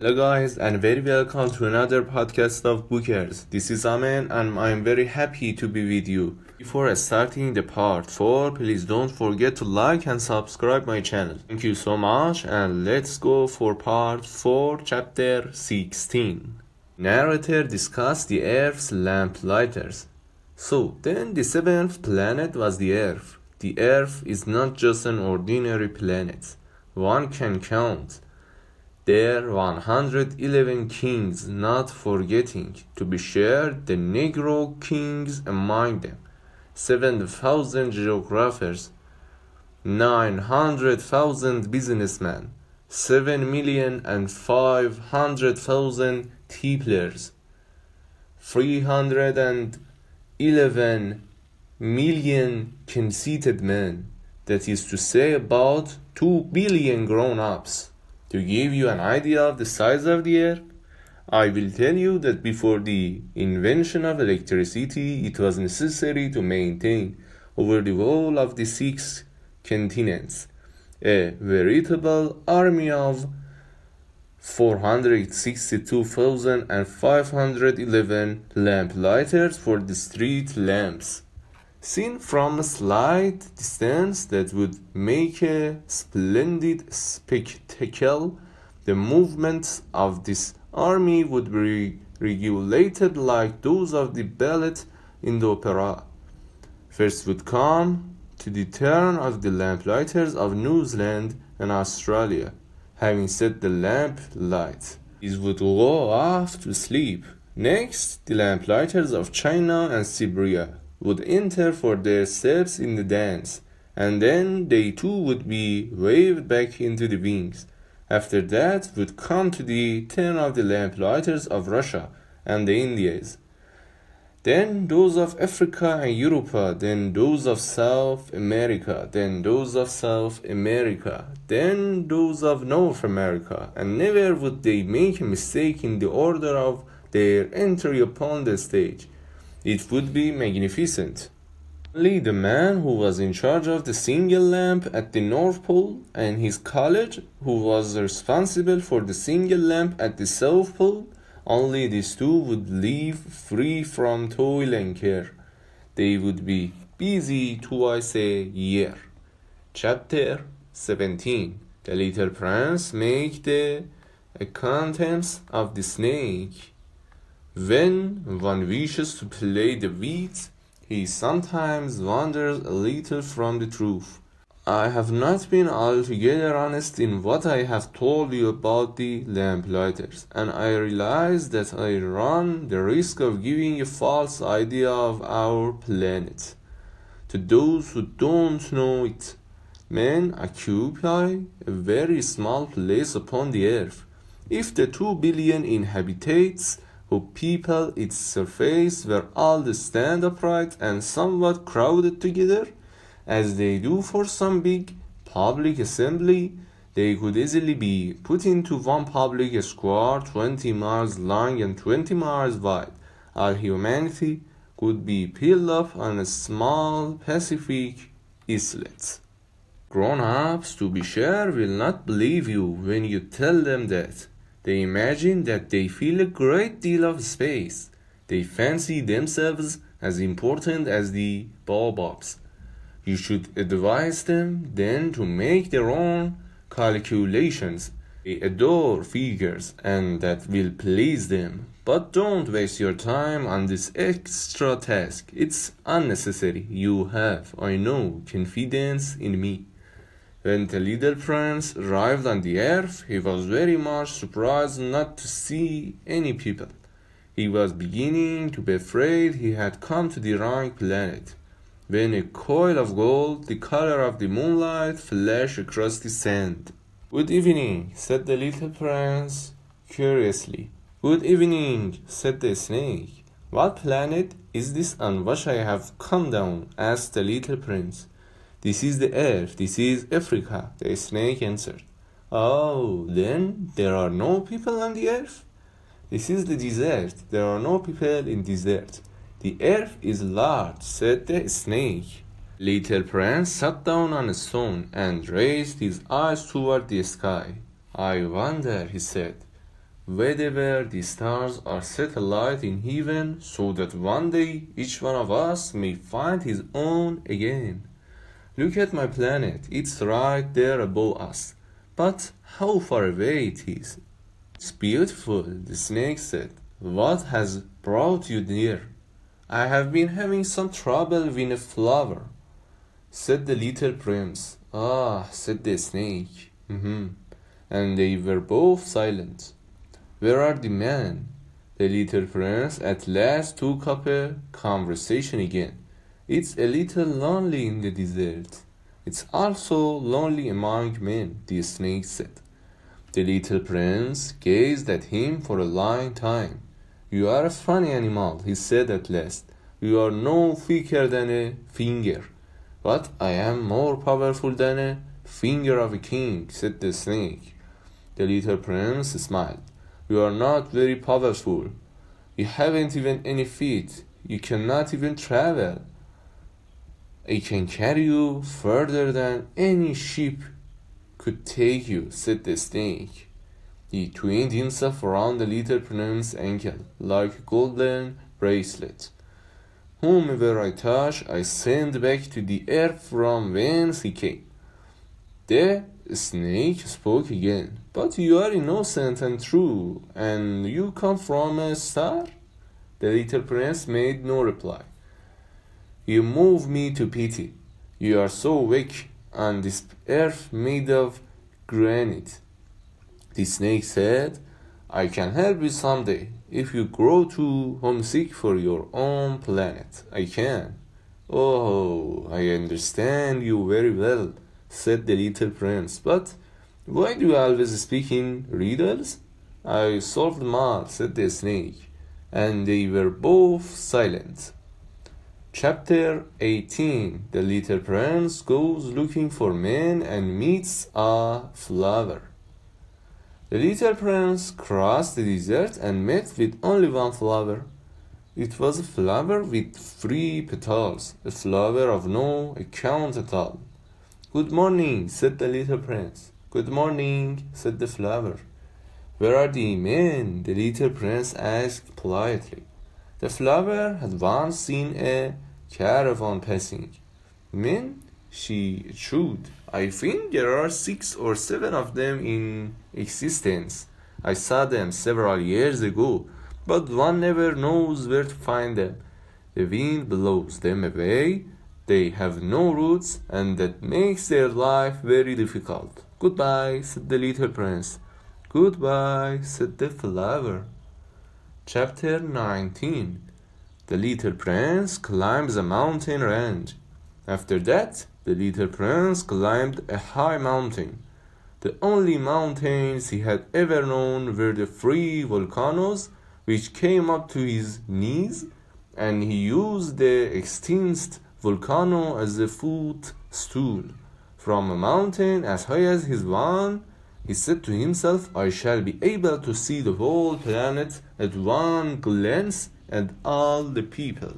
Hello guys and very welcome to another podcast of Bookers. This is Amen and I'm very happy to be with you. Before starting the part 4, please don't forget to like and subscribe my channel. Thank you so much and let's go for part 4, chapter 16. Narrator discussed the Earth's lamplighters. So then the 7th planet was the Earth. The Earth is not just an ordinary planet. One can count their 111 kings, not forgetting, to be shared, the Negro kings among them, 7,000 geographers, 900,000 businessmen, 7,500,000 Templars, 311 million conceited men, that is to say about 2 billion grown-ups. To give you an idea of the size of the Earth, I will tell you that before the invention of electricity, it was necessary to maintain over the whole of the 6 continents a veritable army of 462,511 lamplighters for the street lamps. Seen from a slight distance, that would make a splendid spectacle. The movements of this army would be regulated like those of the ballet in the opera. First would come to the turn of the lamplighters of New Zealand and Australia. Having set the lamp light, these would go off to sleep. Next, the lamplighters of China and Siberia would enter for their steps in the dance, and then they too would be waved back into the wings. After that would come to the turn of the lamplighters of Russia and the Indies, then those of Africa and Europe, then those of South America, then those of South America, then those of North America, and never would they make a mistake in the order of their entry upon the stage. It would be magnificent. Only the man who was in charge of the single lamp at the North Pole and his college, who was responsible for the single lamp at the South Pole, only these two would live free from toil and care. They would be busy twice a year. Chapter 17. The little prince made the acquaintance of the snake. When one wishes to play the wit, he sometimes wanders a little from the truth. I have not been altogether honest in what I have told you about the lamplighters, and I realize that I run the risk of giving a false idea of our planet to those who don't know it. Men occupy a very small place upon the earth. If the 2 billion inhabitants who people its surface were all to stand upright and somewhat crowded together, as they do for some big public assembly, they could easily be put into one public square 20 miles long and 20 miles wide. All humanity could be piled up on a small Pacific islet. Grown-ups, to be sure, will not believe you when you tell them that. They imagine that they feel a great deal of space. They fancy themselves as important as the baobabs. You should advise them then to make their own calculations. They adore figures, and that will please them. But don't waste your time on this extra task. It's unnecessary. You have, I know, confidence in me. When the little prince arrived on the earth, he was very much surprised not to see any people. He was beginning to be afraid he had come to the wrong planet, when a coil of gold, the color of the moonlight, flashed across the sand. "Good evening," said the little prince curiously. "Good evening," said the snake. "What planet is this on which I have come down?" asked the little prince. "This is the earth, this is Africa," the snake answered. "Oh, then there are no people on the earth?" "This is the desert, there are no people in desert." "The earth is large," said the snake. Little Prince sat down on a stone and raised his eyes toward the sky. "I wonder," he said, wherever the stars are set alight in heaven, so that one day each one of us may find his own again. Look at my planet, it's right there above us. But how far away it is. It's beautiful, the snake said. What has brought you near? I have been having some trouble with a flower, said the little prince. Ah, said the snake. And they were both silent. Where are the men? The little prince at last took up a conversation again. It's a little lonely in the desert. It's also lonely among men, the snake said. The little prince gazed at him for a long time. You are a funny animal, he said at last. You are no thicker than a finger. But I am more powerful than a finger of a king, said the snake. The little prince smiled. You are not very powerful. You haven't even any feet. You cannot even travel. I can carry you further than any ship could take you, said the snake. He twined himself around the little prince's ankle like a golden bracelet. Whomever I touch, I send back to the earth from whence he came. The snake spoke again. But you are innocent and true, and you come from a star? The little prince made no reply. You move me to pity. You are so weak on this earth made of granite. The snake said, I can help you someday. If you grow too homesick for your own planet, I can. Oh, I understand you very well, said the little prince. But why do you always speak in riddles? I solved them all, said the snake. And they were both silent. Chapter 18. The little prince goes looking for men and meets a flower. The little prince crossed the desert and met with only one flower. It was a flower with 3 petals, a flower of no account at all. Good morning, said the little prince. Good morning, said the flower. Where are the men? The little prince asked politely. The flower had once seen a caravan passing. Men? She chewed. I think there are 6 or 7 of them in existence. I saw them several years ago, but one never knows where to find them. The wind blows them away, they have no roots, and that makes their life very difficult. Goodbye, said the little prince. Goodbye, said the flower. Chapter 19. The little prince climbs a mountain range. After that, the little prince climbed a high mountain. The only mountains he had ever known were the 3 volcanoes which came up to his knees, and he used the extinct volcano as a footstool. From a mountain as high as his one, he said to himself, I shall be able to see the whole planet at one glance and all the people.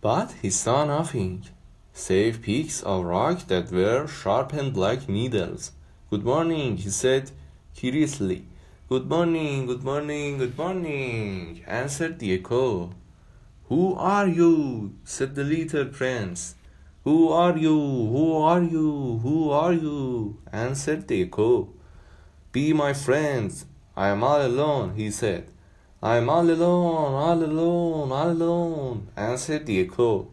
But he saw nothing, save peaks of rock that were sharpened like needles. Good morning, he said curiously. Good morning, good morning, good morning, answered the echo. Who are you? Said the little prince. Who are you? Who are you? Who are you? Answered the echo. Be my friend. I am all alone, he said. I am all alone, all alone, all alone, answered the echo.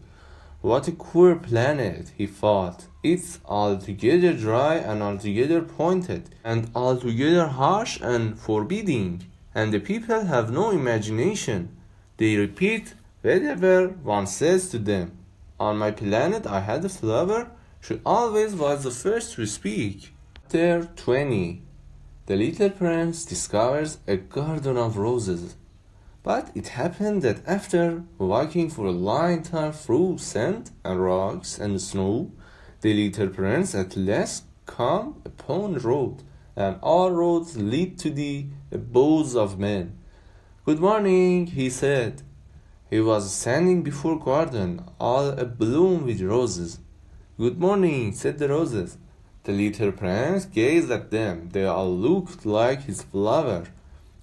What a queer planet, he thought. It's altogether dry and altogether pointed, and altogether harsh and forbidding, and the people have no imagination. They repeat whatever one says to them. On my planet I had a flower. She always was the first to speak. Chapter 20. The little prince discovers a garden of roses. But it happened that after walking for a long time through sand and rocks and snow, the little prince at last came upon a road, and all roads lead to the abodes of men. Good morning, he said. He was standing before a garden, all abloom with roses. Good morning, said the roses. The little prince gazed at them. They all looked like his flower.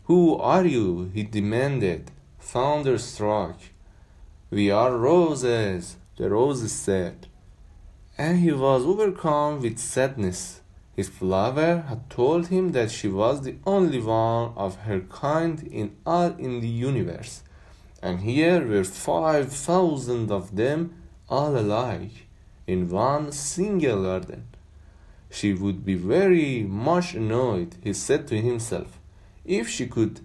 Who are you? He demanded, thunderstruck. We are roses, the rose said. And he was overcome with sadness. His flower had told him that she was the only one of her kind in the universe, and here were 5,000 of them, all alike, in one single garden. She would be very much annoyed, he said to himself. If she could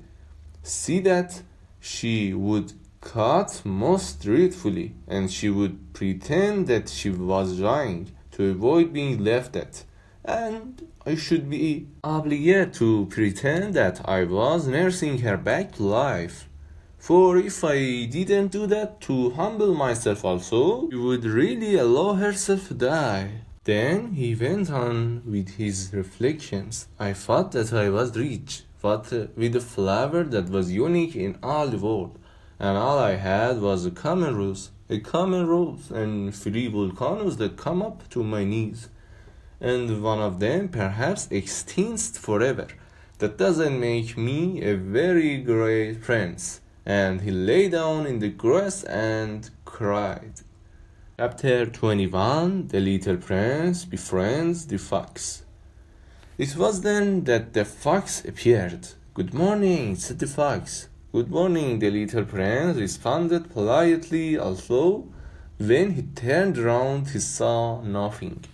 see that, she would cut most dreadfully, and she would pretend that she was dying to avoid being laughed at, and I should be obligated to pretend that I was nursing her back to life. For if I didn't do that to humble myself also, she would really allow herself to die. Then he went on with his reflections. I thought that I was rich, but with a flower that was unique in all the world, and all I had was a common rose and 3 volcanoes that come up to my knees, and one of them perhaps extinct forever. That doesn't make me a very great prince. And he lay down in the grass and cried. Chapter 21. The Little Prince Befriends the Fox. It was then that the fox appeared. Good morning, said the fox. Good morning, the little prince responded politely, although when he turned round he saw nothing.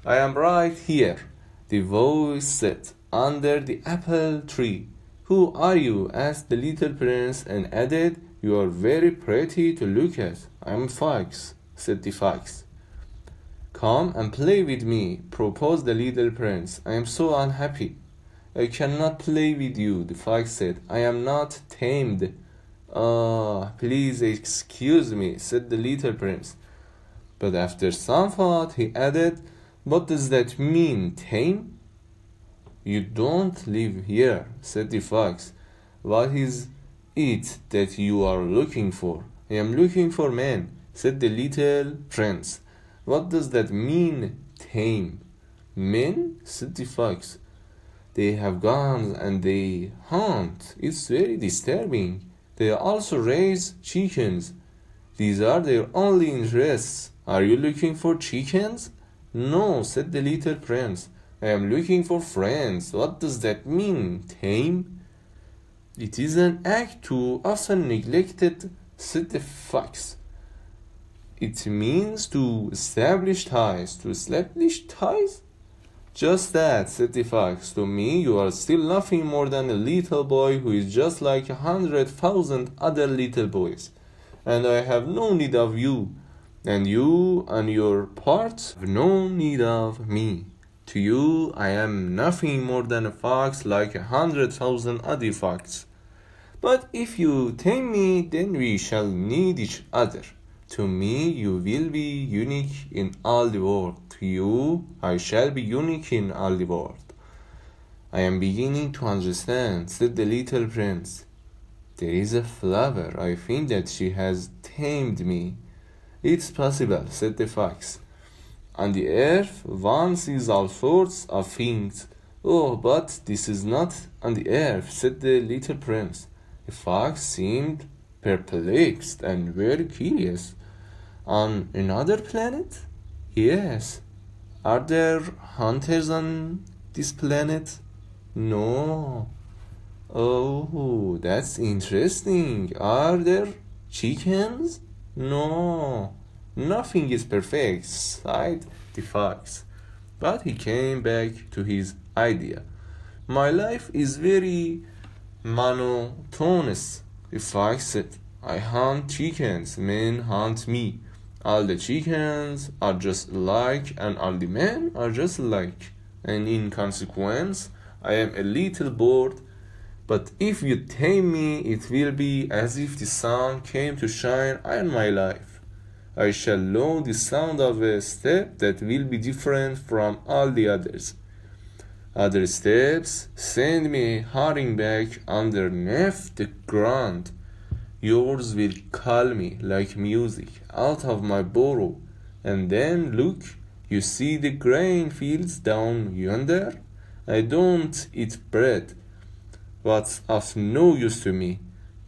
I am right here, the voice said, under the apple tree. Who are you? Asked the little prince, and added, You are very pretty to look at. I am a fox, said the fox. Come and play with me, proposed the little prince. I am so unhappy. I cannot play with you, the fox said. I am not tamed. Ah, please excuse me, said the little prince. But after some thought, he added, What does that mean, tame? You don't live here, said the fox. What is it that you are looking for? I am looking for men, said the little prince. What does that mean, tame? Men, said the fox. They have guns and they hunt. It's very disturbing. They also raise chickens. These are their only interests. Are you looking for chickens? No, said the little prince. I am looking for friends. What does that mean, tame? It is an act too often neglected, said the fox. It means to establish ties. To establish ties? Just that, said the fox. To me, you are still nothing more than a little boy who is just like 100,000 other little boys. And I have no need of you. And you, on your part, have no need of me. To you, I am nothing more than a fox like 100,000 other foxes. But if you tame me, then we shall need each other. To me, you will be unique in all the world. To you, I shall be unique in all the world. I am beginning to understand, said the little prince. There is a flower. I think that she has tamed me. It's possible, said the fox. On the earth, one sees all sorts of things. Oh, but this is not on the earth, said the little prince. The fox seemed perplexed and very curious. On another planet? Yes. Are there hunters on this planet? No. Oh, that's interesting. Are there chickens? No. Nothing is perfect, sighed the fox. But he came back to his idea. My life is very monotonous, the fox said. I hunt chickens, men hunt me. All the chickens are just alike, and all the men are just alike. And in consequence, I am a little bored. But if you tame me, it will be as if the sun came to shine on my life. I shall know the sound of a step that will be different from all the others. Other steps send me hurrying back underneath the ground. Yours will call me like music out of my burrow. And then look, you see the grain fields down yonder? I don't eat bread, what's of no use to me.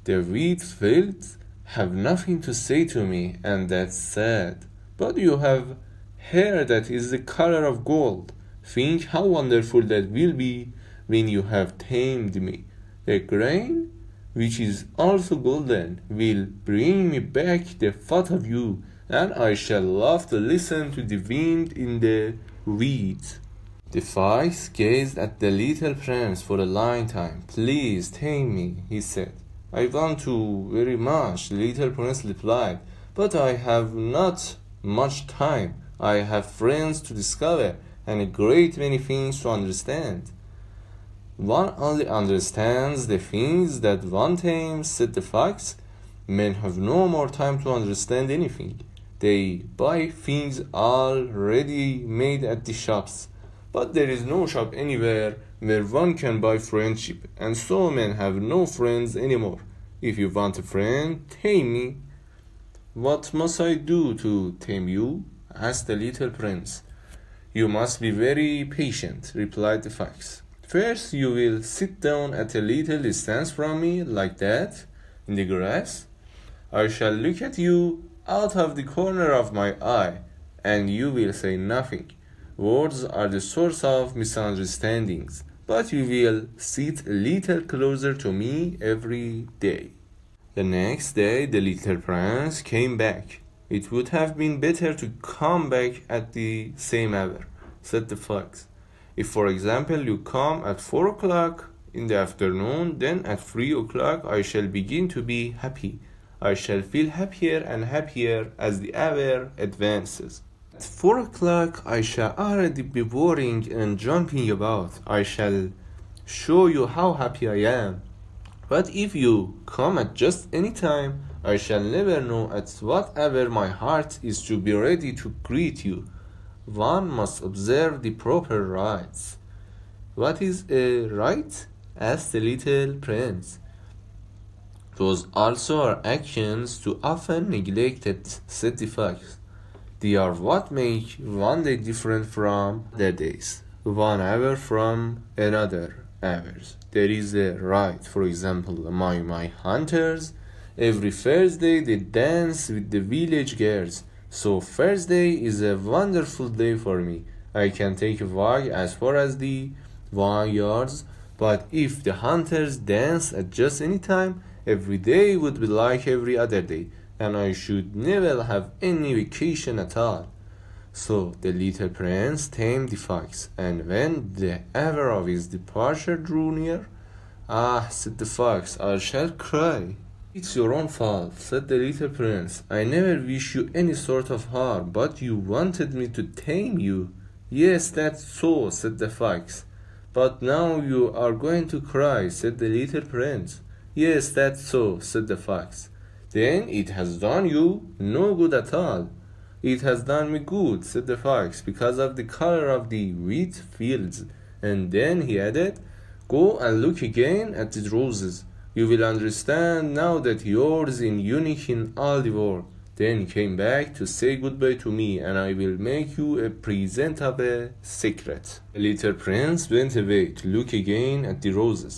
The wheat fields have nothing to say to me, and that's sad. But you have hair that is the color of gold. Think how wonderful that will be when you have tamed me. The grain, which is also golden, will bring me back the thought of you, and I shall love to listen to the wind in the wheat. The fox gazed at the little prince for a long time. Please tame me, he said. I want to very much, the little prince replied, but I have not much time. I have friends to discover and a great many things to understand. One only understands the things that one tames, said the fox. Men have no more time to understand anything. They buy things already made at the shops. But there is no shop anywhere where one can buy friendship, and so men have no friends anymore. If you want a friend, tame me. What must I do to tame you? Asked the little prince. You must be very patient, replied the fox. First you will sit down at a little distance from me, like that, in the grass. I shall look at you out of the corner of my eye, and you will say nothing. Words are the source of misunderstandings, but you will sit a little closer to me every day. The next day the little prince came back. It would have been better to come back at the same hour, said the fox. If, for example, you come at 4 o'clock in the afternoon, then at 3 o'clock I shall begin to be happy. I shall feel happier and happier as the hour advances. At 4 o'clock I shall already be worrying and jumping about. I shall show you how happy I am. But if you come at just any time, I shall never know at what hour my heart is to be ready to greet you. One must observe the proper rites. What is a rite? Asked the little prince. Those also are actions too often neglected, said the fox. They are what make one day different from other days, 1 hour from another hours. There is a rite, for example, among my hunters. Every Thursday they dance with the village girls. So Thursday is a wonderful day for me. I can take a walk as far as the vineyards, but if the hunters dance at just any time, every day would be like every other day, and I should never have any vacation at all. So the little prince tamed the fox, and when the hour of his departure drew near, "Ah," said the fox, "I shall cry." "It's your own fault," said the little prince. "I never wish you any sort of harm, but you wanted me to tame you." "Yes, that's so," said the fox. "But now you are going to cry," said the little prince. "Yes, that's so," said the fox. "Then it has done you no good at all." "It has done me good," said the fox, "because of the color of the wheat fields." And then he added, "Go and look again at the roses. You will understand now that yours is unique in all the world." Then he came back to say goodbye to me, and I will make you a present of a secret. The little prince went away to look again at the roses.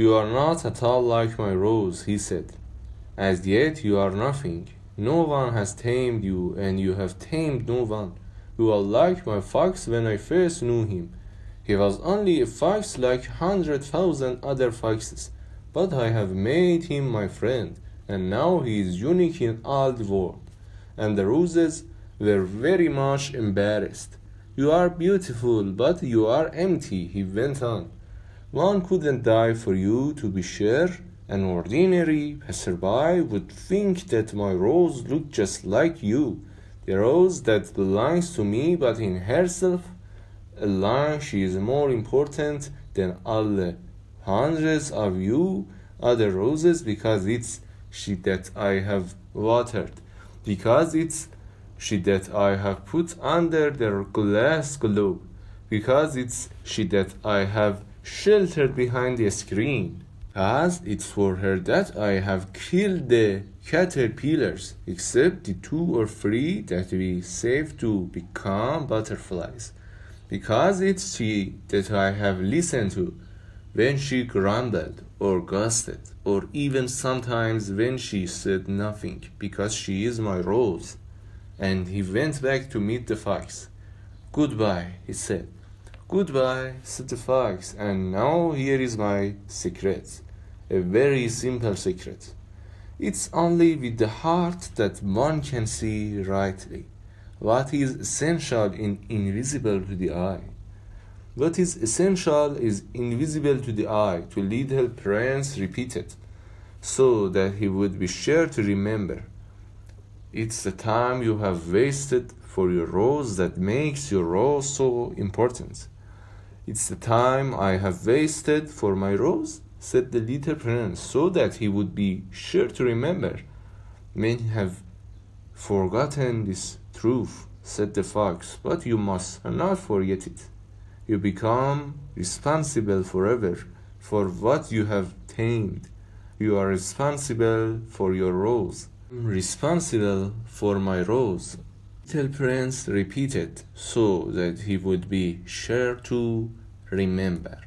"You are not at all like my rose," he said. "As yet you are nothing. No one has tamed you, and you have tamed no one. You are like my fox when I first knew him. He was only a fox like 100,000 other foxes, but I have made him my friend, and now he is unique in all the world." And the roses were very much embarrassed. "You are beautiful, but you are empty," he went on. "One couldn't die for you, to be sure. An ordinary passerby would think that my rose looked just like you, the rose that belongs to me, but in herself alone she is more important than all the hundreds of you other roses, because it's she that I have watered, because it's she that I have put under the glass globe, because it's she that I have sheltered behind the screen, because it's for her that I have killed the caterpillars, except the 2 or 3 that we saved to become butterflies, because it's she that I have listened to when she grumbled, or ghosted, or even sometimes when she said nothing, because she is my rose. And he went back to meet the fox. Goodbye, he said. Goodbye, said the fox, and now here is my secret. A very simple secret. It's only with the heart that one can see rightly what is essential and invisible to the eye. What is essential is invisible to the eye, to little Prince repeated, so that he would be sure to remember. It's the time you have wasted for your rose that makes your rose so important. It's the time I have wasted for my rose, said the little prince, so that he would be sure to remember. Many have forgotten this truth, said the fox, but you must not forget it. You become responsible forever for what you have tamed. You are responsible for your rose. Responsible for my rose, little prince repeated, so that he would be sure to remember.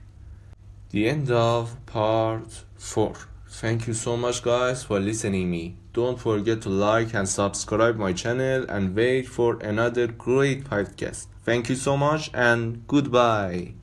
The end of part 4. Thank you so much guys for listening me. Don't forget to like and subscribe my channel and wait for another great podcast. Thank you so much and goodbye.